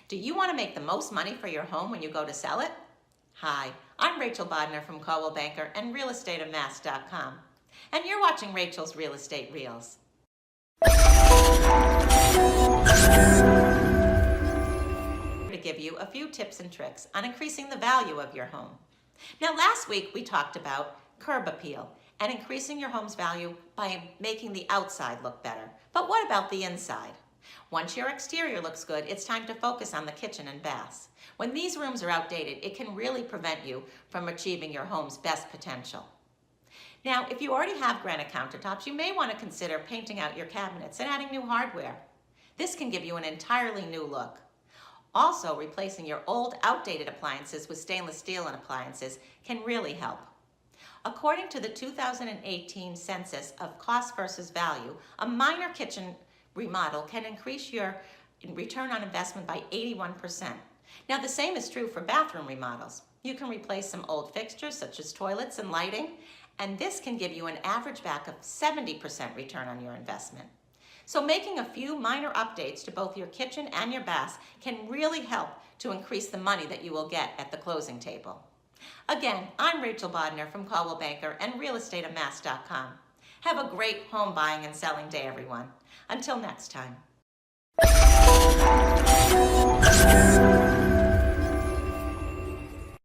Do you want to make the most money for your home when you go to sell it? Hi, I'm Rachel Bodner from Coldwell Banker and realestateofmass.com. And you're watching Rachel's Real Estate Reels. To give you a few tips and tricks on increasing the value of your home. Now, last week we talked about curb appeal and increasing your home's value by making the outside look better. But what about the inside? Once your exterior looks good, it's time to focus on the kitchen and baths. When these rooms are outdated, it can really prevent you from achieving your home's best potential. Now, if you already have granite countertops, you may want to consider painting out your cabinets and adding new hardware. This can give you an entirely new look. Also, replacing your old, outdated appliances with stainless steel appliances can really help. According to the 2018 census of cost versus value, a minor kitchen remodel can increase your return on investment by 81%. Now, the same is true for bathroom remodels. You can replace some old fixtures such as toilets and lighting, and this can give you an average back of 70% return on your investment. So making a few minor updates to both your kitchen and your baths can really help to increase the money that you will get at the closing table. Again, I'm Rachel Bodner from Coldwell Banker and realestateofmass.com. Have a great home buying and selling day, everyone. Until next time.